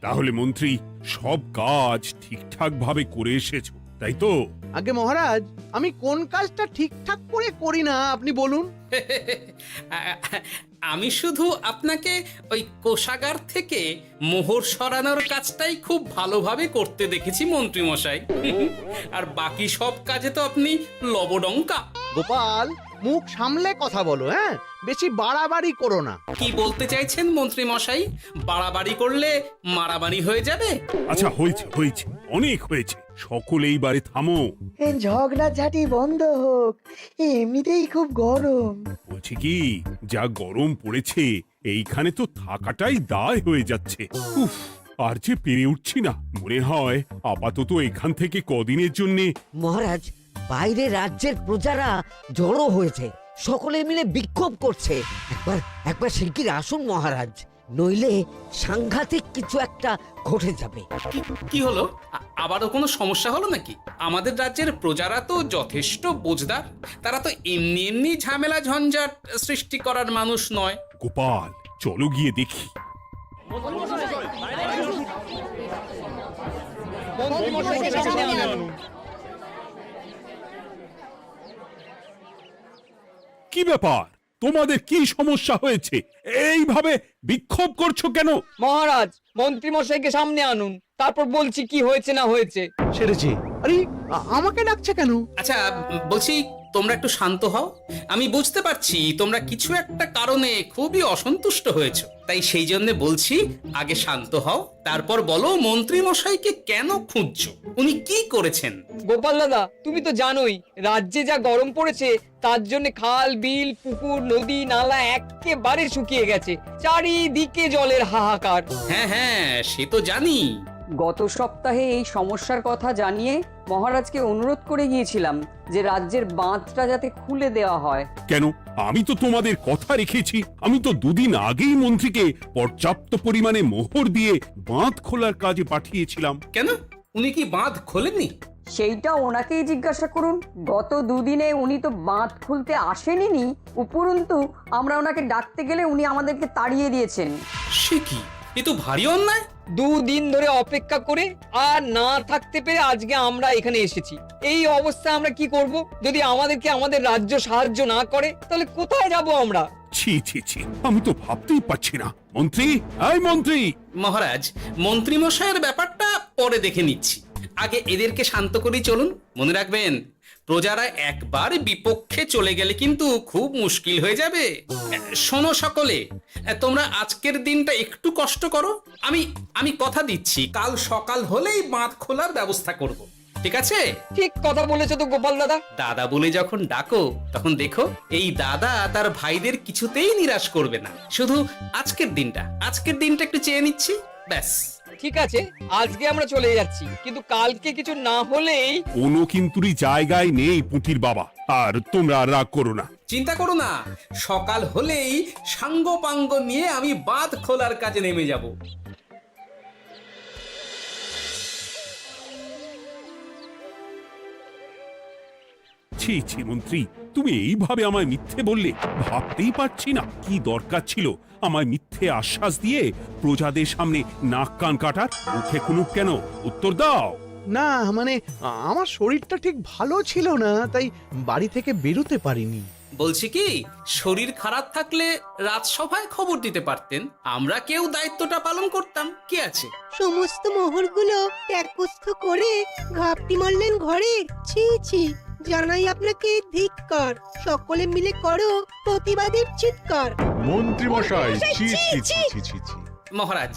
তাহলে মন্ত্রী সব কাজ ঠিকঠাক ভাবে করে এসেছো, তাই তো? আগে মহারাজ, আমি কোন কাজটা ঠিকঠাক করে করি না আপনি বলুন। আমি শুধু আপনাকে ওই কোষাগার থেকে মোহর সরানোর কাজটাই খুব ভালোভাবে করতে দেখেছি মন্ত্রী মশাই। আর বাকি সব কাজে তো আপনি লবডঙ্কা। গোপাল, মুখ সামলে কথা বলো, হ্যাঁ? বেশি বাড়াবাড়ি করো না। কি বলতে চাইছেন মন্ত্রী মশাই? বাড়াবাড়ি করলে মারামারি হয়ে যাবে? আচ্ছা, হয়েছে হয়েছে, অনেক হয়েছে, সকলে এইবারে থামো। ঝগড়াঝাটি বন্ধ হোক, এমনিতেই খুব গরম। বলছি কি, যা গরম পড়েছে এইখানে তো থাকাটাই দায় হয়ে যাচ্ছে। উফ, আর যে পেরে উঠছি না। মনে হয় আপাতত এখান থেকে কদিনের জন্যে। মহারাজ, বাইরে রাজ্যের প্রজারা জড়ো হয়েছে, সকলে মিলে বিক্ষোভ করছে। একবার একবার শিগগির আসুন মহারাজ, নইলে সাংঘাতিক কিছু একটা ঘটে যাবে। কি হলো? আবারও কোনো সমস্যা হলো নাকি? আমাদের রাজ্যের প্রজারা তো যথেষ্ট বোঝদার, তারা তো এমনি এমনি ঝামেলা ঝঞ্ঝাট সৃষ্টি করার মানুষ নয়। গোপাল, চলো গিয়ে দেখি। কি ব্যাপার, তোমাদের কি সমস্যা হয়েছে? এইভাবে বিক্ষোভ করছো কেন? মহারাজ, মন্ত্রী মশাইকে সামনে আনুন, তারপর বলছি কি হয়েছে না হয়েছে। সেরেছে। আরে, আমাকে ডাকছে কেন? আচ্ছা, বলছি তোমরা একটু শান্ত হও। আমি বুঝতে পারছি তোমরা কিছু একটা কারণে খুবই অসন্তুষ্ট হয়েছো, তাই সেই জন্য বলছি আগে শান্ত হও, তারপর বলো মন্ত্রী মশাইকে কেন খুঁজছো, উনি কি করেছেন? গোপাল দাদা, তুমি তো জানোই রাজ্যে যা গরম পড়েছে, তার জন্য খাল বিল পুকুর নদী নালা একেবারে শুকিয়ে গেছে, চারিদিকে জলের হাহাকার। হ্যাঁ হ্যাঁ, সে তো জানি। গত সপ্তাহে এই সমস্যার কথা জানিয়ে মহারাজকে অনুরোধ করে গিয়েছিলাম যে রাজ্যের বাঁধটা যাতে খুলে দেওয়া হয়। কেন? আমি তো তোমাদের কথা রেখেছি। আমি তো দুদিন আগেই মন্ত্রীকে পর্যাপ্ত পরিমাণে মোহর দিয়ে বাঁধ খোলার কাজে পাঠিয়েছিলাম। কেন, উনি কি বাঁধ খোলেননি? সেইটা ওনাকেই জিজ্ঞাসা করুন। গত দুদিনে উনি তো বাঁধ খুলতে আসেনি, উপরন্তু আমরা ওনাকে ডাকতে গেলে উনি আমাদেরকে তাড়িয়ে দিয়েছেন। সে কি, এ তো ভারী অন্যায়। দুদিন ধরে অপেক্ষা করে আর না থাকতে পেরে আজকে আমরা এখানে এসেছি। এই অবস্থায় আমরা কি করব? যদি আমাদেরকে আমাদের রাজ্য সাহায্য না করে, তাহলে কোথায় যাব আমরা? ছি ছি ছি, আমি তো ভাবতেই পারছি না। মন্ত্রী, এই মন্ত্রী! মহারাজ, মন্ত্রী মশাইয়ের ব্যাপারটা পরে দেখে নিচ্ছি, আগে এদেরকে শান্ত করেই চলুন। মনে রাখবেন, প্রজারা একবার বিপক্ষে চলে গেলে কিন্তু খুব মুশকিল হয়ে যাবে। শোনো সকলে, তোমরা আজকের দিনটা একটু কষ্ট করো। আমি কথা দিচ্ছি, কাল সকাল হলেই বাঁধ খোলার ব্যবস্থা করব, ঠিক আছে? ঠিক কথা বলেছো তো গোপাল দাদা। দাদা বলে যখন ডাকো, তখন দেখো এই দাদা তার ভাইদের কিছুতেই নিরাশ করবে না। শুধু আজকের দিনটা একটু চেয়ে নিচ্ছি, ব্যাস। ঠিক আছে, আজকে আমরা চলে যাচ্ছি, কিন্তু কালকে কিছু না হলেই। কোনো কিন্তুরই জায়গায় নেই পুঁটির বাবা। আর তোমরা রাগ করো না। চিন্তা করো না, সকাল হলেই সাঙ্গ পাঙ্গ নিয়ে আমি বাঁধ খোলার কাজে নেমে যাব। ছি ছি মন্ত্রী, তুমি এইভাবে আমায় মিথ্যে বললে। ভাবতেই পারছি না কি দরকার ছিল আমায় মিথ্যে আশ্বাস দিয়ে প্রজাদের সামনে নাক কান কাটার। মুখে কুলুপ কেন? উত্তর দাও। না মানে, আমার শরীরটা ঠিক ভালো ছিল না, তাই বাড়ি থেকে বেরোতে পারিনি। বলছি কি, শরীর খারাপ থাকলে রাজসভায় খবর দিতে পারতেন, আমরা কেউ দায়িত্বটা পালন করতাম, কি আছে? সমস্ত মোহরগুলো ত্যাগস্থ করে ঘাপটি মারলেন ঘরে। ছি ছি, জানাই আপনাকে ধিক্কার। সকলে মিলে করো প্রতিবাদের চিৎকার। মন্ত্রী মশাই, ছি ছি ছি ছি ছি ছি। মহারাজ,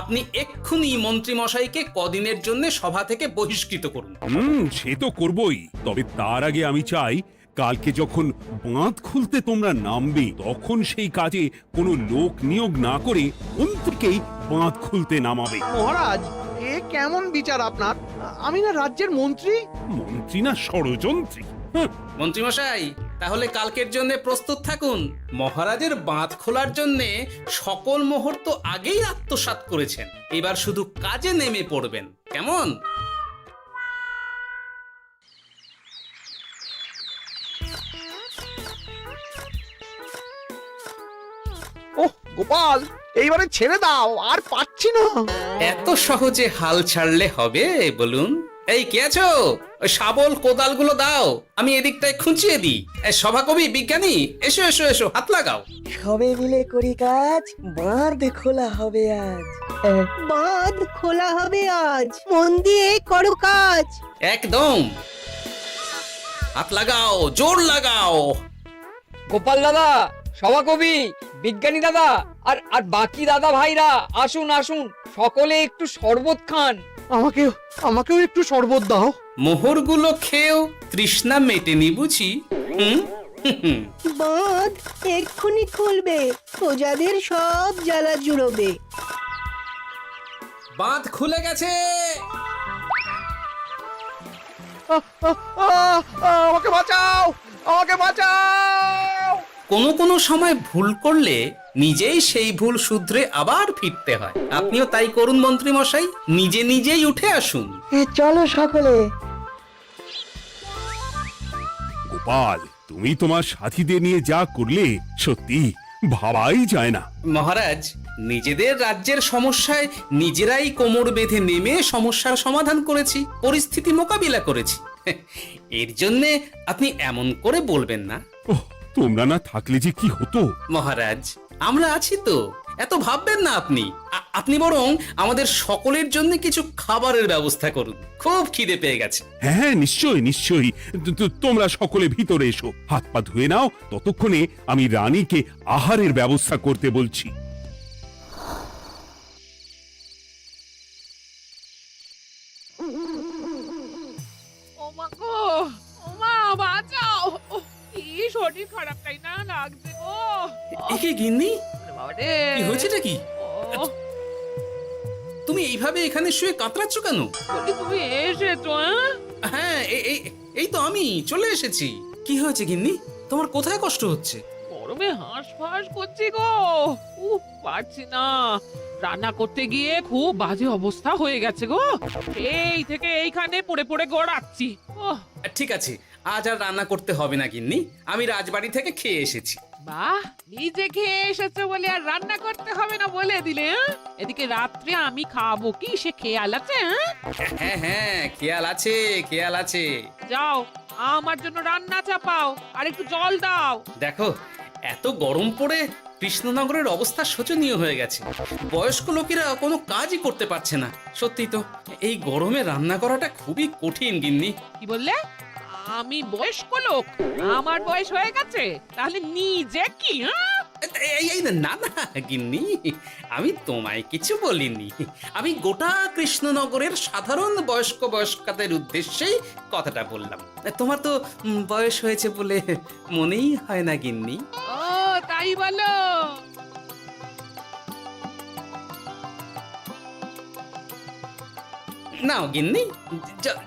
আপনি এক্ষুনি মন্ত্রী মশাইকে কদিনের জন্য সভা থেকে বহিষ্কৃত করুন। সে তো করবই, তবে তার আগে আমি চাই কালকে যখন বাঁধ খুলতে তোমরা নামবে, তখন সেই কাজে কোনো লোক নিয়োগ না করে মন্ত্রীকেই বাঁধ খুলতে নামাবে। মহারাজ, এ কেমন বিচার আপনার? আমি না রাজ্যের মন্ত্রী। মন্ত্রী না ষড়যন্ত্রী। মন্ত্রী মশাই, তাহলে কালকের জন্য প্রস্তুত থাকুন। মহারাজের বাঁধ খোলার জন্য সকল মোহর তো আগেই আত্মসাৎ করেছেন, এবার শুধু কাজে নেমে পড়বেন, কেমন? ওহ গোপাল, এইবারে ছেড়ে দাও, আর পাচ্ছি না। এত সহজে হাল ছাড়লে হবে বলুন? এই কে আছো? ওই শাবল কোদালগুলো দাও, আমি এদিকটায় খুঁচিয়ে দিই। এই সভাকবি, বিজ্ঞানী, এসো এসো এসো, হাত লাগাও। সবে মিলে করি কাজ, বাঁধ খোলা হবে আজ। বাঁধ খোলা হবে আজ, মন দিয়ে করো কাজ। একদম, হাত লাগাও, জোর লাগাও। গোপাল দাদা, সভাকবি, বিজ্ঞানী দাদা আর আর বাকি দাদা ভাইরা আসুন আসুন, সকলে একটু শরবত খান। আমাকেও একটু শরবত দাও। মোহরগুলো খেয়েও তৃষ্ণা মেটেনি বুঝি? হুম হুম। বাঁধ এক্ষুনি খুলবে, প্রজাদের সব জ্বালা জুড়োবে। বাঁধ খুলে গেছে। আমাকে বাঁচাও, আমাকে বাঁচাও। কোনো সময় ভুল করলে নিজেই সেই ভুল শুধরে আবার ফিরতে হয়। আপনিও তাই করুন মন্ত্রী মশাই, নিজে নিজেই উঠে আসুন। চলো সকলে। গোপাল, তুমি তোমার সাথীদের নিয়ে যা করলে সত্যি ভাবাই যায় না। মহারাজ, নিজেদের রাজ্যের সমস্যায় নিজেরাই কোমর বেঁধে নেমে সমস্যার সমাধান করেছি, পরিস্থিতি মোকাবিলা করেছি। এর জন্যে আপনি এমন করে বলবেন না। ওহ, তোমরা না থাকলে যে কি হতো। মহারাজ, আমরা আছি তো, এত ভাববেন না আপনি। আপনি বরং আমাদের সকলের জন্য কিছু খাবারের ব্যবস্থা করুন, খুব খিদে পেয়ে গেছে। হ্যাঁ, নিশ্চয়ই নিশ্চয়ই। তোমরা সকলে ভিতরে এসো, হাত পা ধুয়ে নাও। ততক্ষণে আমি রানীকে আহারের ব্যবস্থা করতে বলছি। ওমা গো, ওমা বাঁচাও, কি শরীর খারাপ তাই না লাগছে গো। একে গিন্নি, বাবারে, কি হয়েছেটা কি? ও, তুমি এইভাবে এখানে শুয়ে কাতরাচ্ছ কেন? বলি তুমি এসেছো? হ্যাঁ, এই তো আমি চলে এসেছি। কি হয়েছে গিন্নি? তোমার কোথায় কষ্ট হচ্ছে? গরমে হাঁসফাঁস করছি গো, পারছি না। রান্না করতে গিয়ে খুব বাজে অবস্থা হয়ে গেছে গো, এই থেকে এইখানে পড়ে পড়ে গড়াচ্ছি। ওহ, ঠিক আছে, আজ আর রান্না করতে হবে না গিন্নি, আমি রাজবাড়ি থেকে খেয়ে এসেছি। বাহ, নিজে খেয়ে এসেছো বলে আর রান্না করতে হবে না বলে দিলে? এদিকে রাত্রে আমি খাবো কি সে খেয়াল আছে? হ্যাঁ হ্যাঁ, খেয়াল আছে, খেয়াল আছে। যাও, আমার জন্য রান্না চাপাও আর একটু জল দাও। দেখো, এত গরম পড়ে কৃষ্ণনগরের অবস্থা শোচনীয় হয়ে গেছে। বয়স্ক লোকেরা কোনো কাজই করতে পারছে না। সত্যি তো, এই গরমে রান্না করাটা খুবই কঠিন গিন্নি। কি বললে? আমি বয়স্ক লোক? আমার বয়স হয়ে গেছে, তাহলে নিজে কি? না না গিন্নি, আমি তোমায় কিছু বলিনি। আমি গোটা কৃষ্ণনগরের সাধারণ বয়স্কাদের উদ্দেশ্যেই কথাটা বললাম। তোমার তো বয়স হয়েছে বলে মনেই হয় না গিন্নি। ও তাই বলো? নাও গিন্নি,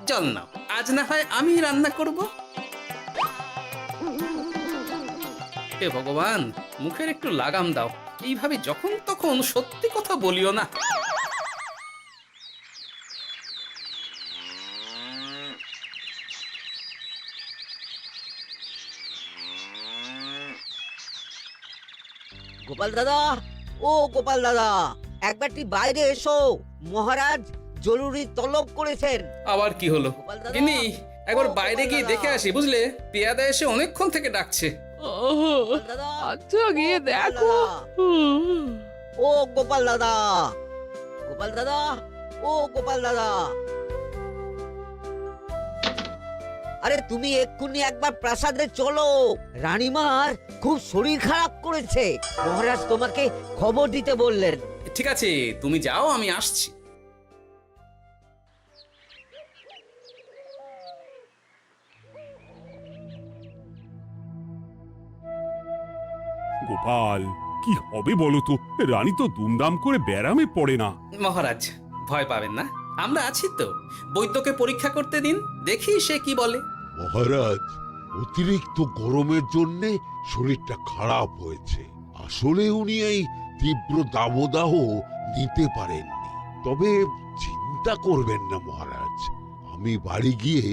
জল নাও। আজ না হয় আমি রান্না করব। হে ভগবান, মুখের একটু লাগাম দাও। এইভাবে যখন তখন সত্যি কথা বলিও না। গোপাল দাদা, ও গোপাল দাদা, একবারটি বাইরে এসো, মহারাজ জরুরি তলব করেছেন। আবার কি হলো? গোপাল দাদা, গিন্নি, একবার ও বাইরে গোপাল গিয়ে দাদা। দেখে আসি, বুঝলে? পেয়াদা এসে অনেকক্ষণ থেকে ডাকছে। ওহ, দাদা, আচ্ছা গিয়ে গোপাল দেখো। দাদা, ও গোপাল দাদা, গোপাল দাদা, ও গোপাল দাদা, আরে তুমি এক্ষুনি একবার প্রাসাদে চলো, রানীমার খুব শরীর খারাপ করেছে, মহারাজ তোমাকে খবর দিতে বললেন। ঠিক আছে, তুমি যাও, আমি আসছি। গোপাল, কি হবে বলো তো? রানী তো দুমদাম করে ব্যারামে পড়ে না। মহারাজ, ভয় পাবেন না, আমরা আছি তো। বৈদ্যকে পরীক্ষা করতে দিন, দেখি সে কি বলে। মহারাজ, অতিরিক্ত গরমের জন্য শরীরটা খারাপ হয়েছে। আসলে উনি এই তীব্র দাবদাহ নিতে পারেননি। তবে চিন্তা করবেন না মহারাজ, আমি বাড়ি গিয়ে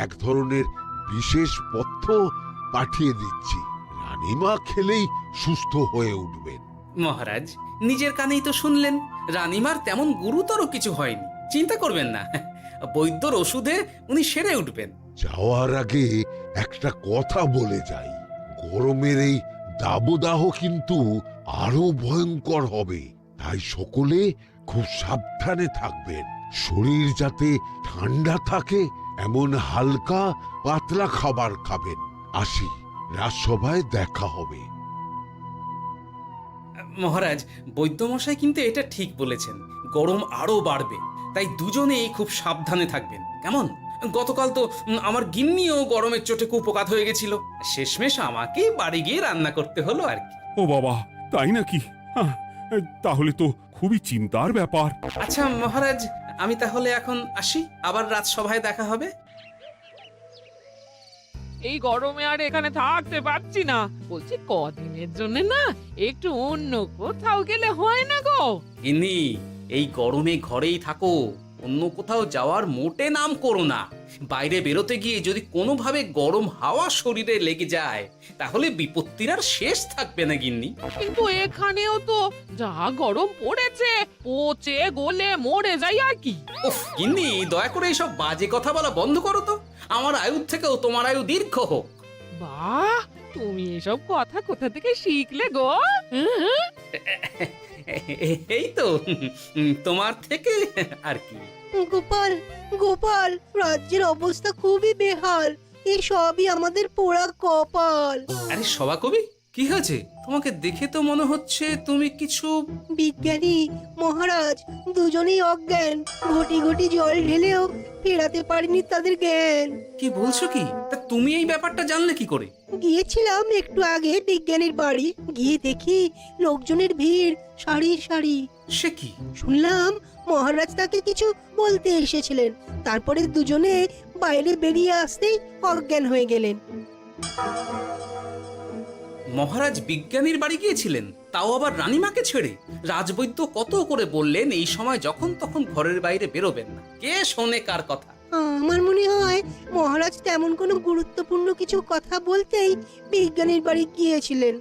এক ধরনের বিশেষ পথ্য পাঠিয়ে দিচ্ছি। রানীমা খেলেই সুস্থ হয়ে উঠবেন। মহারাজ নিজের কানেই তো শুনলেন, রানীমার তেমন গুরুতর কিছু হয়নি, চিন্তা করবেন না। বৈদ্যর ওষুধে উনি সেরে উঠবেন। যাওয়ার আগে একটা কথা বলে যাই, গরমের এই দাবদাহ কিন্তু আরো ভয়ঙ্কর হবে, তাই সকলে খুব সাবধানে থাকবেন। শরীর যাতে ঠান্ডা থাকে এমন হালকা পাতলা খাবার খাবেন। আসি, রাজসভায় দেখা হবে। মহারাজ, বৈদ্যমশাই কিন্তু এটা ঠিক বলেছেন, গরম আরো বাড়বে, তাই দুজনেই খুব সাবধানে থাকবেন, কেমন? গতকাল তো আমার গিন্নিও গরমের চোটে কুপকাত হয়ে গেছিল, শেষমেশ আমাকেই বাড়ি গিয়ে রান্না করতে হলো আর কি। ও বাবা, তাই নাকি? তাহলে তো খুবই চিন্তার ব্যাপার। আচ্ছা মহারাজ, আমি তাহলে এখন আসি, আবার রাজসভায় দেখা হবে। এই গরমে আর এখানে থাকতে পারছি না, বলছি কদিনের জন্য না একটু অন্য কোথাও গেলে হয় না গো? গিন্নি, এই গরমে ঘরেই থাকো, অন্য কোথাও যাওয়ার মোটে নাম করো না। বাইরে বেরোতে গিয়ে যদি কোনোভাবে গরম হাওয়া শরীরে লেগে যায় তাহলে বিপত্তির আর শেষ থাকবে না গিন্নি। কিন্তু এখানেও তো যা গরম পড়েছে, পচে গলে মরে যাই আর কি। উফ গিন্নি, দয়া করে এইসব বাজে কথা বলা বন্ধ করো তো, আমার আয়ুর থেকেও তোমার আয়ু দীর্ঘ হোক। বাহ, তুমি এসব কথা কোথা থেকে শিখলে গো? হুম? এই তো তোমার থেকে আর কি। গোপাল, গোপাল, রাজ্যের অবস্থা খুবই বেহাল। এই সবই আমাদের পোড়া কপাল। আরে সভাকবি, কি হয়েছে? তোমাকে দেখে তো মনে হচ্ছে তুমি কিছু... বিজ্ঞানী মহারাজ দুজনেই অজ্ঞান, ঘটি ঘটি জল ঢেলেও ফেরাতে পারেনি তাদের জ্ঞান। কি বলছো কি? তা তুমি এই ব্যাপারটা জানলে কি করে? গিয়েছিলাম একটু আগে বিজ্ঞানীর বাড়ি, গিয়ে দেখি লোকজনের ভিড় সারি সারি। সে কি? শুনলাম মহারাজ তাকে কিছু বলতে এসেছিলেন, তারপরে দুজনে বাইরে বেরিয়ে আসতেই অজ্ঞান হয়ে গেলেন। মহারাজ বিজ্ঞানীর বাড়ি গিয়েছিলেন, তাও আবার রানীমাকে ছেড়ে? রাজবৈদ্য কত করে বললেন এই সময় যখন তখন ঘরের বাইরে বেরোবেন না, কে শোনে কার কথা? আমার মনে হয় মহারাজ তেমন কোনো গুরুত্বপূর্ণ কিছু কথা বলতেই বিজ্ঞানীর বাড়ি গিয়েছিলেন।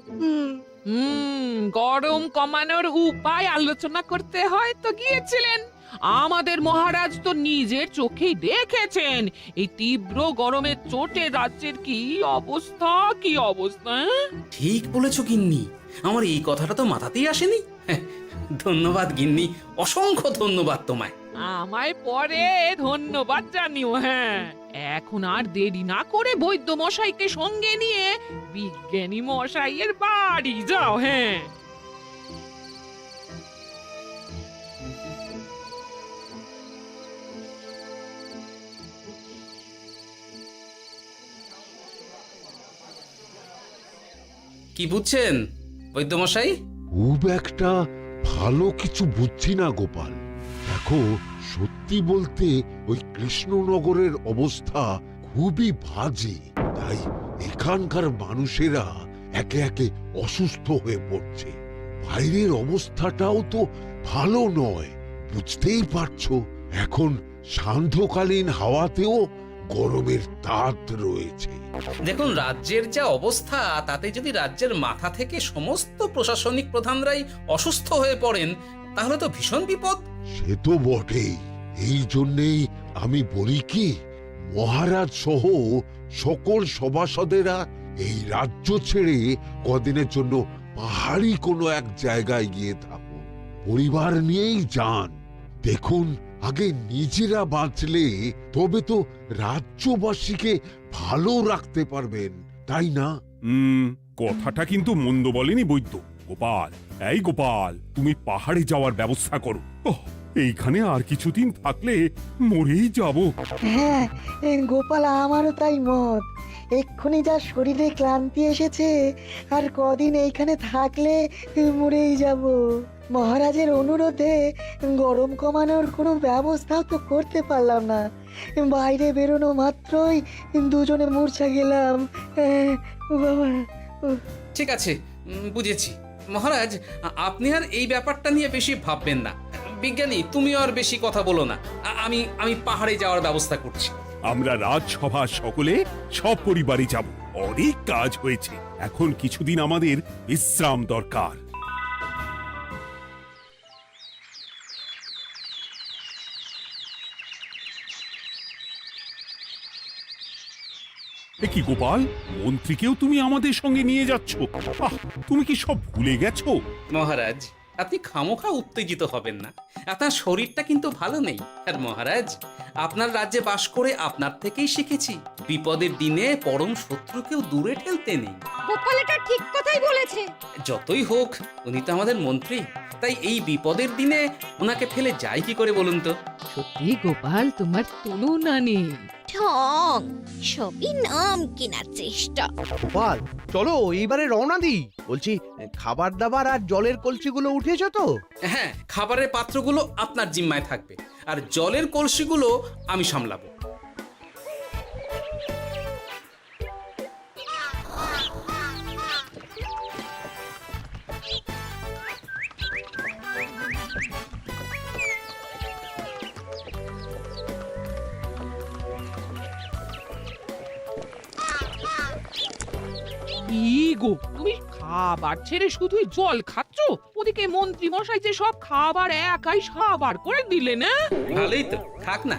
গরম কমানোর উপায় আলোচনা করতে হয় তো গিয়েছিলেন। আমাদের মহারাজ তো নিজের চোখেই দেখেছেন এই তীব্র গরমের চোটে রাজ্যের কি অবস্থা, কি অবস্থা। ঠিক বলেছো গিন্নি, আমার এই কথাটা তো মাথাতেই আসেনি। ধন্যবাদ গিন্নি, অসংখ্য ধন্যবাদ তোমায়। আমায় পরে ধন্যবাদ জানিও। হ্যাঁ, এখন আর দেরি না করে বৈদ্য মশাইকে সঙ্গে নিয়ে বিজ্ঞানী মশাইয়ের বাড়ি যাও। হ্যাঁ, কি বুঝছেন বৈদ্যমশাই? খুব একটা ভালো কিছু বুঝছি না গোপাল। দেখো, সত্যি বলতে ওই কৃষ্ণনগরের অবস্থা খুবই বাজে, তাই এখানকার মানুষেরা একে একে অসুস্থ হয়ে পড়ছে। বাইরের অবস্থাটাও তো ভালো নয়, বুঝতেই পারছো। এখন সান্ধ্যকালীন হাওয়াতেও গরমের তাত রয়েছে। দেখুন, রাজ্যের যা অবস্থা তাতে যদি রাজ্যের মাথা থেকে সমস্ত প্রশাসনিক প্রধানরাই অসুস্থ হয়ে পড়েন তাহলে তো ভীষণ বিপদ। সে তো বটেই, এই জন্যেই আমি বলি কি, মহারাজ সহ সকল সভাসদেরা এই রাজ্য ছেড়ে কদিনের জন্য পাহাড়ি কোনো এক জায়গায় গিয়ে থাকুন, পরিবার নিয়েই যান। দেখুন, আগে নিজেরা বাঁচলে তবে তো রাজ্যবাসীকে ভালো রাখতে পারবেন, তাই না? কথাটা কিন্তু মন্দ বলেনি বৈদ্য। গোপাল, এই গোপাল, তুমি পাহাড়ে যাওয়ার ব্যবস্থা করো। এইখানে আর কিছুদিন থাকলে মরেই যাব। হ্যাঁ গোপাল, আমারও তাই মত। এক্ষুনি যা শরীরে ক্লান্তি এসেছে, আর কদিন এইখানে থাকলে মরেই যাব। মহারাজের অনুরোধে গরম কমানোর কোনো ব্যবস্থাও তো করতে পারলাম না, বাইরে বেরোনো মাত্রই দুজনে মূর্ছা গেলাম। বাবা, ঠিক আছে, বুঝেছি। মহারাজ, আপনি আর এই ব্যাপারটা নিয়ে বেশি ভাববেন না। বিজ্ঞানী, তুমিও আর বেশি কথা বলো না। আমি পাহাড়ে যাওয়ার ব্যবস্থা করছি। আমরা রাজসভা সকলে সব পরিবারে যাব। অনেক কাজ হয়েছে, এখন কিছুদিন আমাদের বিশ্রাম দরকার। এ কি গোপাল, মন্ত্রীকেও তুমি আমাদের সঙ্গে নিয়ে যাচ্ছ? আহ, তুমি কি সব ভুলে গেছো? মহারাজ, আপনি খামোখা উত্তেজিত হবেন না। আপনার শরীরটা কিন্তু ভালো নেই। আর মহারাজ, আপনার রাজ্যে বাস করে আপনার থেকেই শিখেছি বিপদের দিনে পরম শত্রুকেও দূরে ঠেলতে নেই। গোপাল এটা ঠিক কথাই বলেছে। যতই হোক, উনি তো আমাদের মন্ত্রী, তাই এই বিপদের দিনে ওনাকে ফেলে যায় কি করে বলুন তো? সত্যি গোপাল, তোমার তুলনা নেই। ঠং, সবই নাম কেনার চেষ্টা। গোপাল, চলো এইবারে রওনা দিই। বলছি, খাবার দাবার আর জলের কলসিগুলো উঠেছো তো? হ্যাঁ, খাবারের পাত্রগুলো আপনার জিম্মায় থাকবে, আর জলের কলসিগুলো আমি সামলাবো। কি গো, তুমি খাবার ছেড়ে শুধুই জল খাচ্ছ? ওদিকে মন্ত্রী মশাই যে সব খাবার একাই সাবার করে দিলে না? ভালোই তো, থাক না।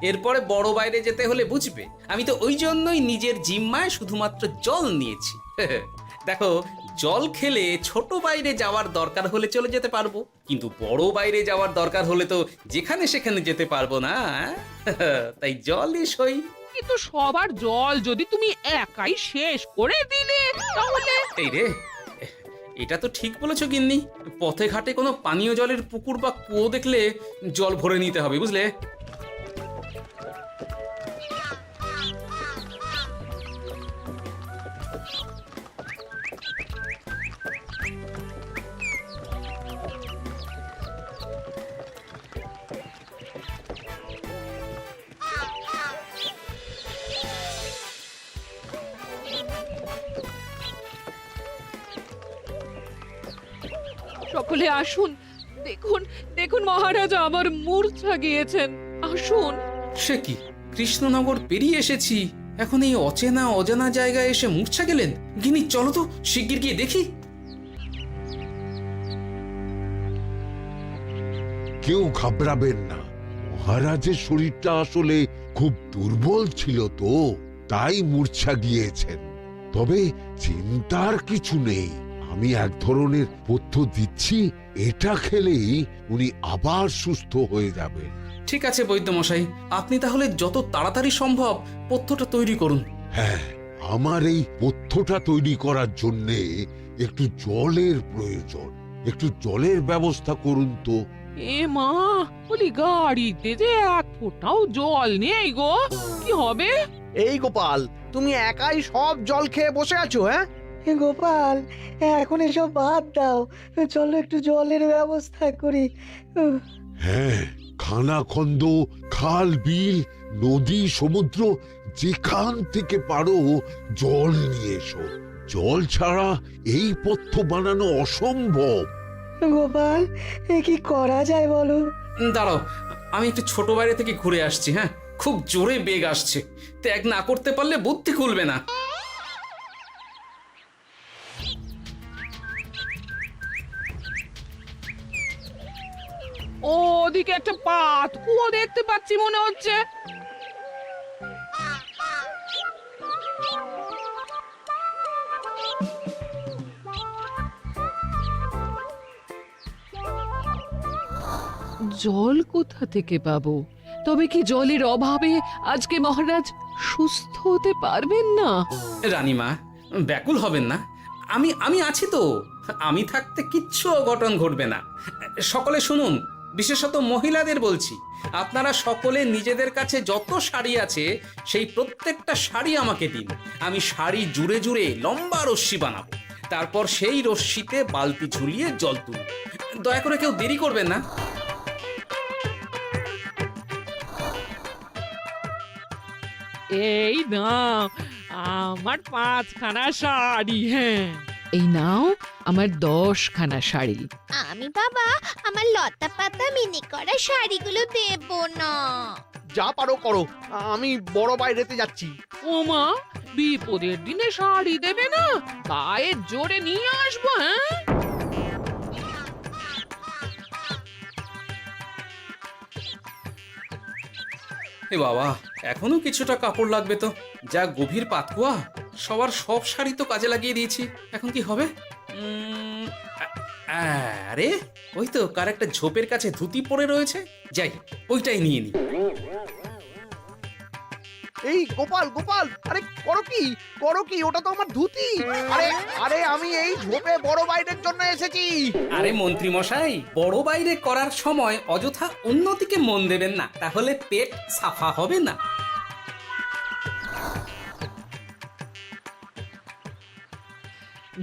এরপরে বড় বাইরে যেতে হলে বুঝবে, আমি তো ওই জন্যই নিজের জিম্মায় শুধুমাত্র জল নিয়েছি। দেখো, জল খেলে ছোট বাইরে যাওয়ার দরকার হলে চলে যেতে পারবো, কিন্তু বড় বাইরে যাওয়ার দরকার হলে তো যেখানে সেখানে যেতে পারবো না। তাই জলই সই। কিন্তু সবার জল যদি তুমি একাই শেষ করে দিলে তাহলে? এই রে, এটা তো ঠিক বলেছো গিন্নি। পথে ঘাটে কোনো পানীয় জলের পুকুর বা কুয়ো দেখলে জল ভরে নিতে হবে, বুঝলে? সকলে আসুন, দেখুন দেখুন, মহারাজ আবার মূর্ছা গিয়েছেন। আসুন। সে কি, কৃষ্ণনগর পেরিয়ে এসেছি, এখন এই অচেনা অজানা জায়গায় এসে মূর্ছা গেলেন? গিন্নি, চলো তো শিগগির গিয়ে দেখি। কেউ ঘাবড়াবেন না, মহারাজের শরীরটা আসলে খুব দুর্বল ছিল তো, তাই মূর্ছা গিয়েছেন। তবে চিন্তার কিছু নেই, আমি এক ধরনের পথ্য দিচ্ছি, এটা খেলেই উনি আবার সুস্থ হয়ে যাবেন। ঠিক আছে বৈদ্য মশাই, আপনি তাহলে যত তাড়াতাড়ি সম্ভব পথ্যটা তৈরি করুন। হ্যাঁ, আমার এই পথ্যটা তৈরি করার জন্যে একটু জলের প্রয়োজন। একটু জলের ব্যবস্থা করুন তো। এ মা, বলি গাড়িতে যে এক ফোঁটাও জল নেই গো, কি হবে? এই গোপাল, তুমি একাই সব জল খেয়ে বসে আছো? হ্যাঁ গোপাল, এখন এসব বাদ দাও, চলো একটু জলের ব্যবস্থা করি। হ্যাঁ, খানাখন্দ, খাল, বিল, নদী, সমুদ্র, যেখান থেকে পারো জল নিয়ে এসো। জল ছাড়া এই পথ্য বানানো অসম্ভব। গোপাল, এ কি করা যায় বলো? দাঁড়াও, আমি একটু ছোট বাইরে থেকে ঘুরে আসছি। হ্যাঁ, খুব জোরে বেগ আসছে, ত্যাগ না করতে পারলে বুদ্ধি খুলবে না। ওদিকে একটা পাত কুয়ো দেখতে পাচ্ছি মনে হচ্ছে। জল কোথা থেকে পাবো? তবে কি জলের অভাবে আজকে মহারাজ সুস্থ হতে পারবেন না? রানীমা, ব্যাকুল হবেন না, আমি আছি তো। আমি থাকতে কিচ্ছু অঘটন ঘটবে না। সকলে শুনুন, বিশেষত মহিলাদের বলছি, আপনারা সকলে নিজেদের কাছে যত শাড়ি আছে সেই প্রত্যেকটা শাড়ি আমাকে দিন। আমি শাড়ি জুড়ে জুড়ে লম্বা রশ্মি বানাবো, তারপর সেই রশ্মিতে বালতি ঝুলিয়ে জল তুলব। দয়া করে কেউ দেরি করবেন না। এই নাও আমার 5খানা শাড়ি। হ্যাঁ, এই নাও আমার 10খানা শাড়ি। আমি বাবা আমার লতা পাতা মিনি করা শাড়িগুলো দেব না। যা পারো করো, আমি বড় বাইরেতে যাচ্ছি। ওমা, বিপদের দিনে শাড়ি দেবে না? গায়ে জোরে নিয়ে আসবো। হ্যাঁ, এ বাবা, এখনো কিছুটা কাপড় লাগবে তো। যা গভীর পাতকুয়া, সবার সব শাড়ি তো কাজে লাগিয়ে দিয়েছি, এখন কি হবে? আরে ওই তো কার একটা ঝোপের কাছে ধুতি পড়ে রয়েছে, যাই ওইটাই নিয়ে নি। এই গোপাল গোপাল, আরে করো কি ওটা তো আমার ধুতি। আরে আরে আমি এই ঝোপে বড় বাইরের জন্য এসেছি। আরে মন্ত্রী মশাই, বড় বাইরে করার সময় অযথা অন্যদিকে মন দেবেন না, তাহলে পেট সাফা হবে না।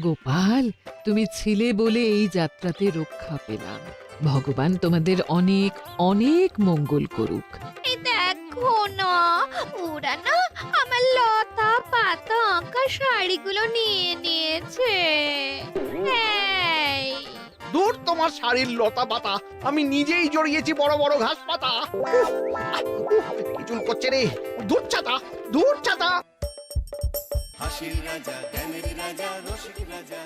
গোপাল, তুমি ছিলে বলে এই যাত্রাতে রক্ষা পেলাম। ভগবান তোমাদের অনেক অনেক মঙ্গল করুক। এই দেখো না, ওরা না আমার লতা পাতা আঁকা শাড়িগুলো নিয়ে নিয়েছে। এই, দূর তোমার শাড়ির লতা পাতা, আমি নিজেই জড়িয়েছি বড় বড় ঘাস পাতা। কি চুল করছে রে, দূর ছাতা দূর ছাতা। হাসির রাজা, জ্ঞানের রাজা, রসিক রাজা।